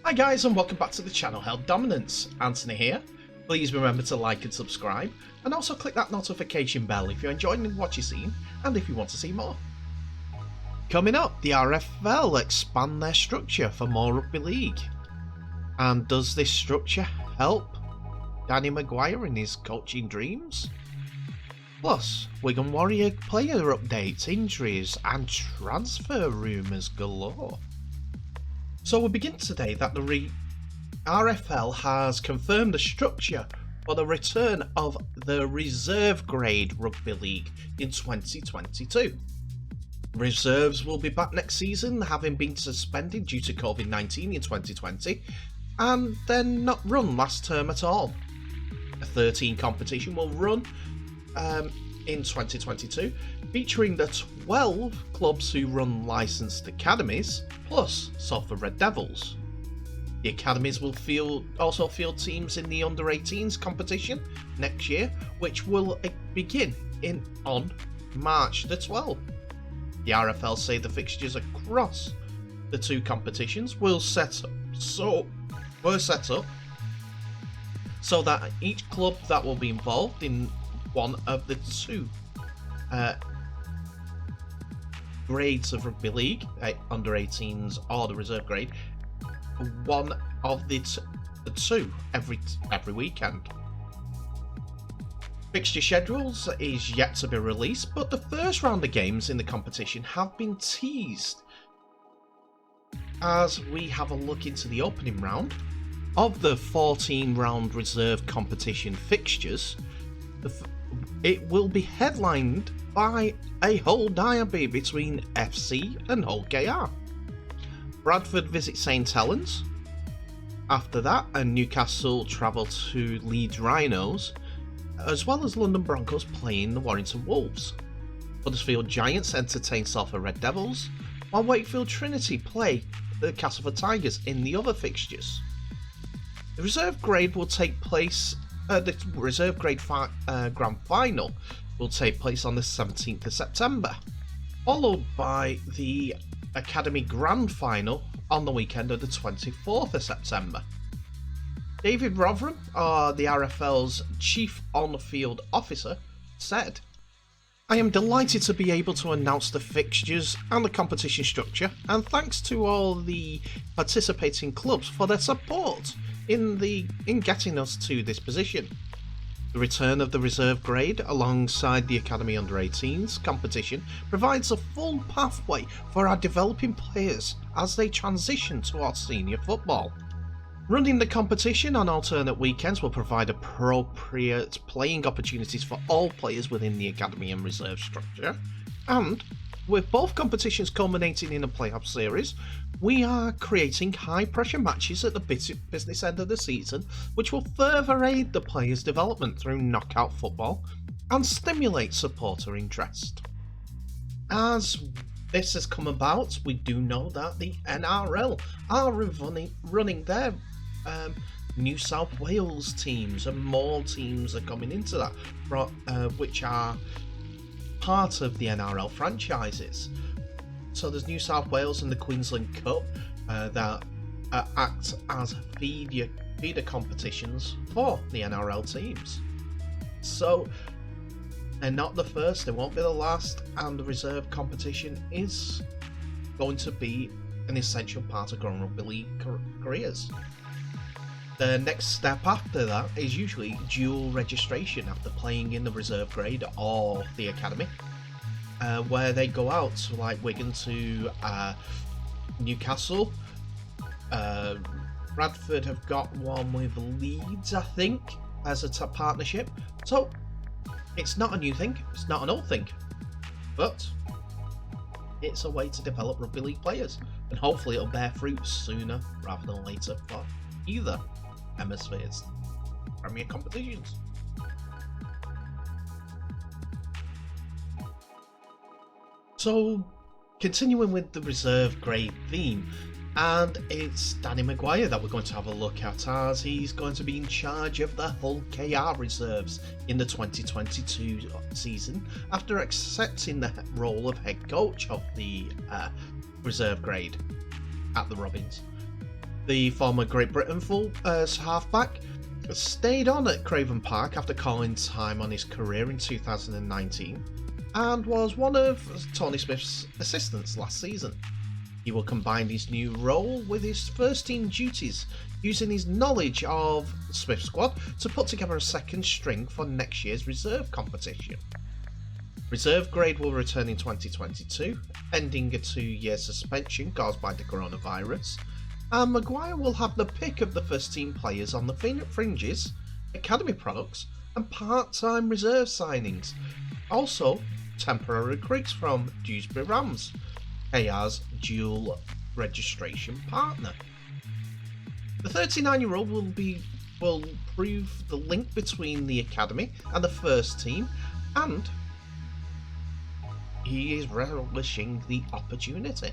Hi guys and welcome back to the channel Held Dominance. Antony here. Please remember to like and subscribe and also click that notification bell if you're enjoying what you're seeing and if you want to see more. Coming up, the RFL expand their structure for more rugby league. And does this structure help Danny McGuire in his coaching dreams? Plus, Wigan Warrior player updates, injuries and transfer rumours galore. So we begin today that the RFL has confirmed the structure for the return of the reserve grade rugby league in 2022. Reserves will be back next season, having been suspended due to COVID-19 in 2020 and then not run last term at all. A 13 competition will run in 2022, featuring the 12 clubs who run licensed academies, plus Salford Red Devils. The academies will also field teams in the under-18s competition next year, which will begin on March the 12th. The RFL say the fixtures across the two competitions were set up so that each club that will be involved in one of the two grades of rugby league, under 18s or the reserve grade, one of the two every weekend. Fixture schedules is yet to be released, but the first round of games in the competition have been teased. As we have a look into the opening round of the 14-round reserve competition fixtures, it will be headlined by a Hull derby between FC and HKR. Bradford visit St Helens. After that, Newcastle travel to Leeds Rhinos, as well as London Broncos playing the Warrington Wolves. Huddersfield Giants entertain Salford Red Devils, while Wakefield Trinity play the Castleford Tigers in the other fixtures. The reserve grade will take place. The reserve grade grand final will take place on the 17th of September, followed by the Academy Grand Final on the weekend of the 24th of September. David Rotherham, the RFL's Chief On-Field Officer, said, "I am delighted to be able to announce the fixtures and the competition structure, and thanks to all the participating clubs for their support in getting us to this position. The return of the reserve grade alongside the Academy Under-18s competition provides a full pathway for our developing players as they transition towards senior football. Running the competition on alternate weekends will provide appropriate playing opportunities for all players within the Academy and reserve structure, and with both competitions culminating in a playoff series, we are creating high-pressure matches at the business end of the season, which will further aid the players' development through knockout football and stimulate supporter interest." As this has come about, we do know that the NRL are running their New South Wales teams, and more teams are coming into that, which are part of the NRL franchises. So there's New South Wales and the Queensland Cup that act as feeder competitions for the NRL teams. So they're not the first, they won't be the last, and the reserve competition is going to be an essential part of growing rugby league careers. The next step after that is usually dual registration after playing in the reserve grade or the academy, where they go out, so like Wigan to Newcastle. Bradford have got one with Leeds, I think, as a partnership. So it's not a new thing, it's not an old thing, but it's a way to develop rugby league players, and hopefully it'll bear fruit sooner rather than later for either hemispheres premier competitions. So continuing with the reserve grade theme, and it's Danny McGuire that we're going to have a look at, as he's going to be in charge of the Hull KR reserves in the 2022 season after accepting the role of head coach of the reserve grade at the Robins. The former Great Britain full halfback stayed on at Craven Park after calling time on his career in 2019 and was one of Tony Smith's assistants last season. He will combine his new role with his first team duties, using his knowledge of Smith's squad to put together a second string for next year's reserve competition. Reserve grade will return in 2022, ending a 2-year suspension caused by the coronavirus, and McGuire will have the pick of the first team players on the fringes, academy products, and part-time reserve signings. Also, temporary recruits from Dewsbury Rams, HKR's dual registration partner. The 39-year-old will prove the link between the academy and the first team, and he is relishing the opportunity.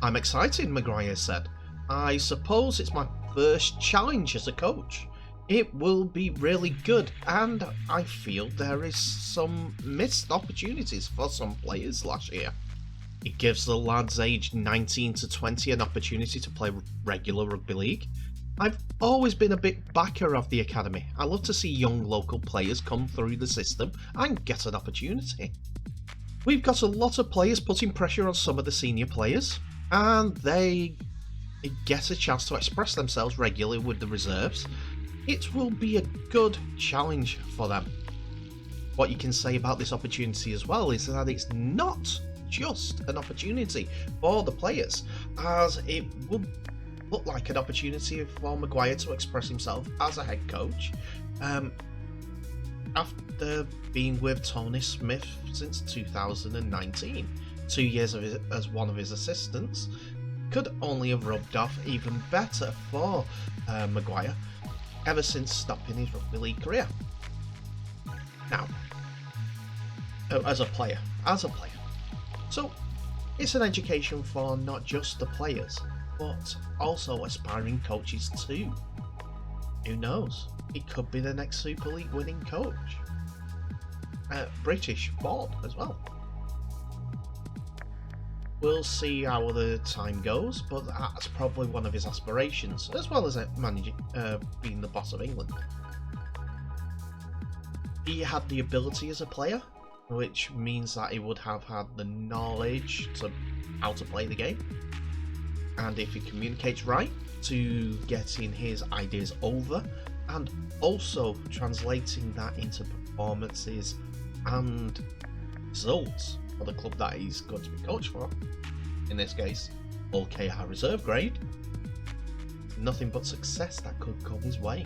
"I'm excited," McGuire said. "I suppose it's my first challenge as a coach. It will be really good, and I feel there is some missed opportunities for some players last year. It gives the lads aged 19 to 20 an opportunity to play regular rugby league. I've always been a big backer of the academy. I love to see young local players come through the system and get an opportunity. We've got a lot of players putting pressure on some of the senior players, and they get a chance to express themselves regularly with the reserves. It will be a good challenge for them. What you can say about this opportunity as well is that it's not just an opportunity for the players, as it would look like an opportunity for McGuire to express himself as a head coach after being with Tony Smith since 2019. 2 years as one of his assistants could only have rubbed off even better for McGuire ever since stopping his rugby league career. Now, as a player. So, it's an education for not just the players, but also aspiring coaches too. Who knows? He could be the next Super League winning coach. British born as well. We'll see how the time goes, but that's probably one of his aspirations, as well as being the boss of England. He had the ability as a player, which means that he would have had the knowledge to how to play the game, and if he communicates right, to getting his ideas over, and also translating that into performances and results for the club that he's going to be coached for. In this case, HKR reserve grade. Nothing but success that could come his way.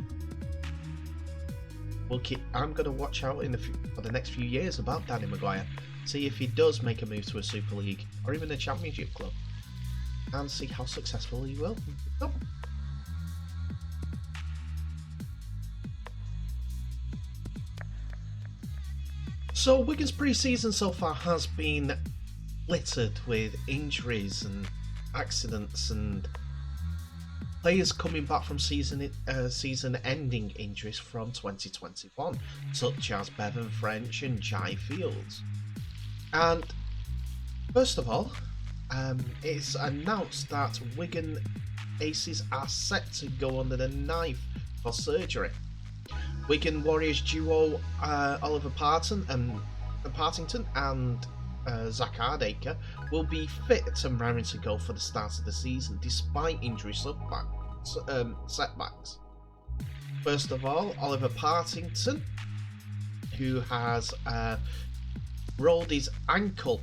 I'm going to watch out for the next few years about Danny McGuire, see if he does make a move to a Super League or even a Championship club, and see how successful he will become. So Wigan's pre-season so far has been littered with injuries and accidents and players coming back from season-ending injuries from 2021, such as Bevan French and Jai Fields. And first of all, it's announced that Wigan Aces are set to go under the knife for surgery. Wigan Warriors duo Oliver Partington and Zach Hardacre will be fit and raring to go for the start of the season, despite injury setbacks. First of all, Oliver Partington, who has rolled his ankle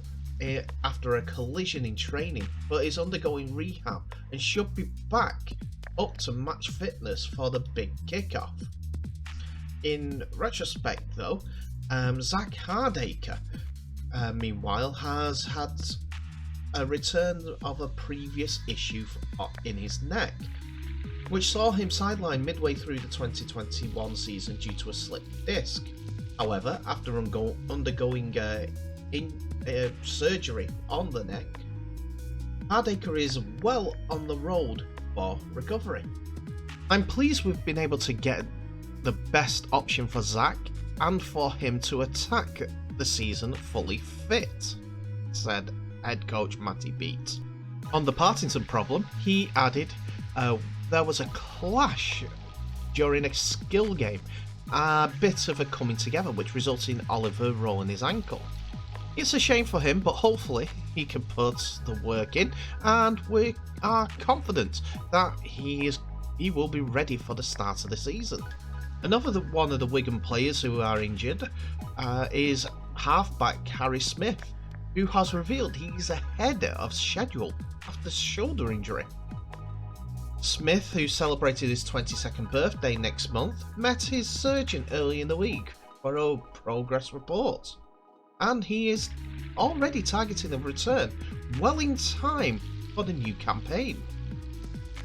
after a collision in training, but is undergoing rehab and should be back up to match fitness for the big kickoff. In retrospect, though, Zach Hardacre, meanwhile, has had a return of a previous issue in his neck, which saw him sidelined midway through the 2021 season due to a slipped disc. However, after undergoing surgery on the neck, Hardacre is well on the road for recovery. I'm pleased we've been able to get the best option for Zach and for him to attack the season fully fit, said head coach Matty Beat. On the Partington problem, he added, there was a clash during a skill game, a bit of a coming together, which resulted in Oliver rolling his ankle. It's a shame for him, but hopefully he can put the work in, and we are confident that he will be ready for the start of the season. Another one of the Wigan players who are injured is halfback Harry Smith, who has revealed he's ahead of schedule after shoulder injury. Smith, who celebrated his 22nd birthday next month, met his surgeon early in the week for a progress report, and he is already targeting a return well in time for the new campaign.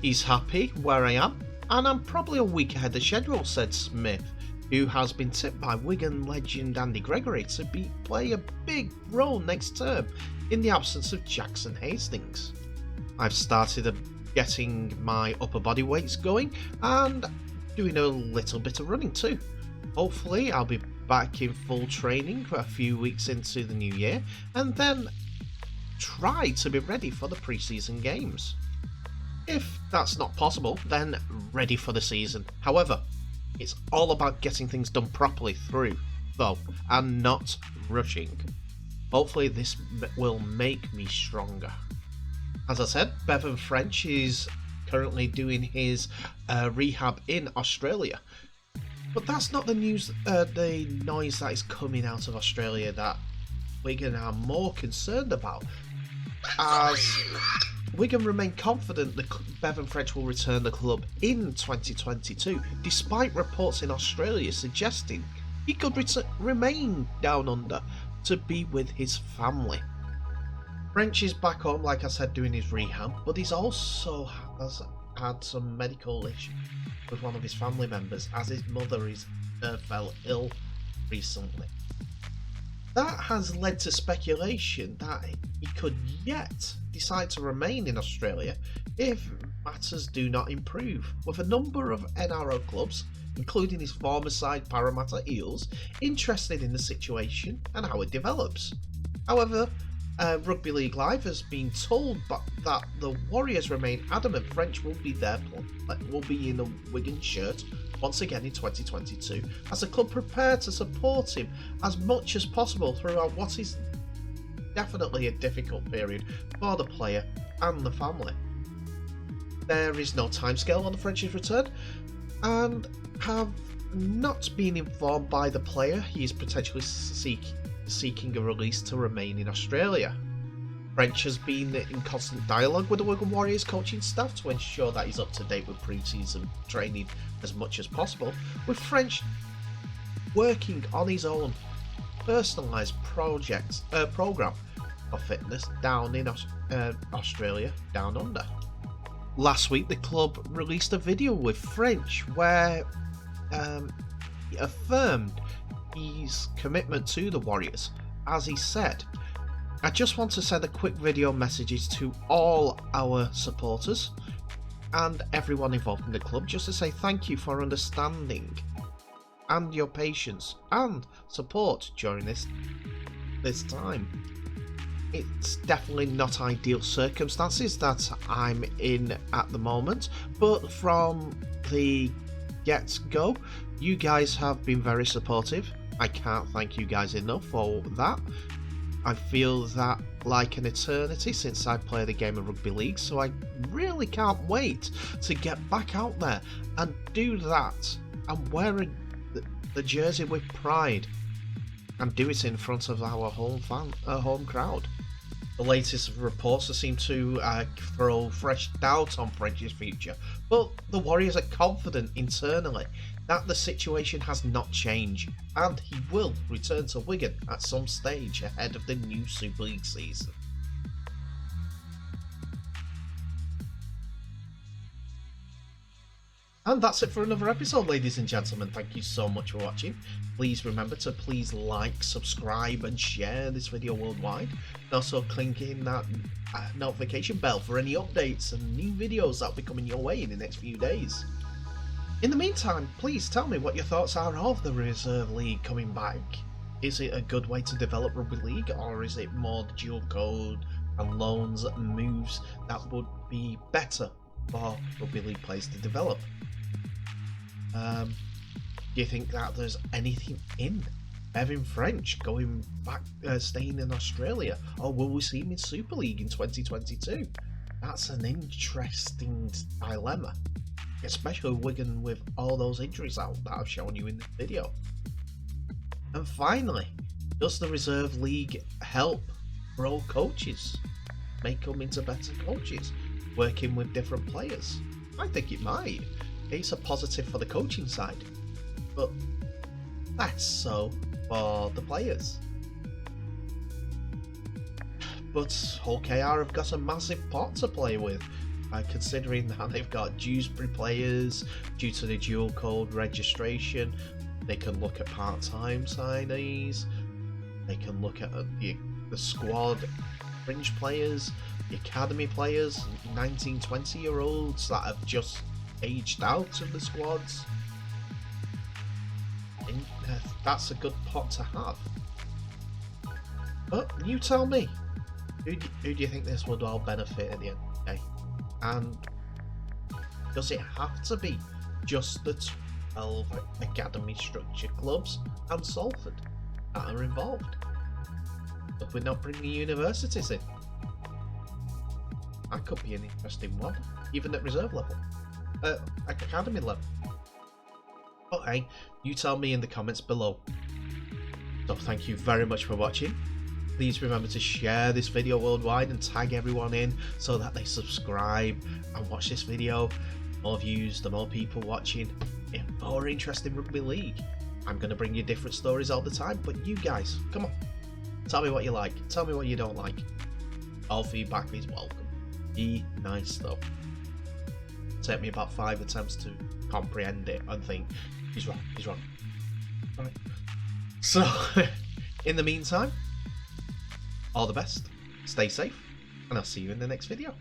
He's happy where I am, and I'm probably a week ahead of schedule, said Smith, who has been tipped by Wigan legend Andy Gregory to play a big role next term in the absence of Jackson Hastings. I've started getting my upper body weights going and doing a little bit of running too. Hopefully I'll be back in full training for a few weeks into the new year, and then try to be ready for the pre-season games. If that's not possible, then ready for the season. However, it's all about getting things done properly through, though, and not rushing. Hopefully this will make me stronger. As I said, Bevan French is currently doing his rehab in Australia. But that's not the noise that is coming out of Australia that Wigan are more concerned about, as Wigan remain confident that Bevan French will return the club in 2022, despite reports in Australia suggesting he could remain down under to be with his family. French is back home, like I said, doing his rehab, but he's also has had some medical issues with one of his family members, as his mother fell ill recently. That has led to speculation that he could yet decide to remain in Australia if matters do not improve, with a number of NRL clubs, including his former side Parramatta Eels, interested in the situation and how it develops. However, Rugby League Live has been told that the Warriors remain adamant French will be in a Wigan shirt once again in 2022, as the club prepare to support him as much as possible throughout what is definitely a difficult period for the player and the family. There is no timescale on the French's return, and have not been informed by the player he is potentially seeking a release to remain in Australia. French has been in constant dialogue with the Wigan Warriors coaching staff to ensure that he's up to date with pre-season training as much as possible, with French working on his own personalised program of fitness down in Australia, down under. Last week the club released a video with French where he affirmed his commitment to the Warriors, as he said, "I just want to send a quick video messages to all our supporters and everyone involved in the club just to say thank you for understanding and your patience and support during this time. It's definitely not ideal circumstances that I'm in at the moment, but from the get-go, you guys have been very supportive. I can't thank you guys enough for that. I feel that like an eternity since I played the game of rugby league, so I really can't wait to get back out there and do that and wear the jersey with pride and do it in front of our home crowd." The latest reports seem to throw fresh doubt on French's future, but the Warriors are confident internally that the situation has not changed and he will return to Wigan at some stage ahead of the new Super League season. And that's it for another episode, ladies and gentlemen. Thank you so much for watching. Please remember to like, subscribe and share this video worldwide. And also click in that notification bell for any updates and new videos that will be coming your way in the next few days. In the meantime, please tell me what your thoughts are of the Reserve League coming back. Is it a good way to develop Rugby League, or is it more dual code and loans moves that would be better for rugby league players to develop. Do you think that there's anything in Bevan French going back, staying in Australia, or will we see him in Super League in 2022? That's an interesting dilemma, especially Wigan with all those injuries out that I've shown you in this video. And finally, does the Reserve League help pro coaches, make them into better coaches, working with different players? I think it might. It's a positive for the coaching side, but less so for the players. But HKR have got a massive pot to play with, considering that they've got Dewsbury players due to the dual code registration. They can look at part-time signees, they can look at the squad fringe players, the academy players, 19-20-year-olds that have just aged out of the squads. And, that's a good pot to have. But you tell me, who do you think this would all benefit at the end of the day? And does it have to be just the 12 academy structured clubs and Salford that are involved? If we're not bringing universities in, that could be an interesting one, even at reserve level, academy level. But hey, you tell me in the comments below. So thank you very much for watching. Please remember to share this video worldwide and tag everyone in so that they subscribe and watch this video. The more views, the more people watching, the more interest in rugby league. I'm going to bring you different stories all the time, but you guys, come on. Tell me what you like. Tell me what you don't like. All feedback is welcome. Be nice though. Take me about 5 attempts to comprehend it and think, he's wrong, he's wrong. Right. So, in the meantime, all the best, stay safe, and I'll see you in the next video.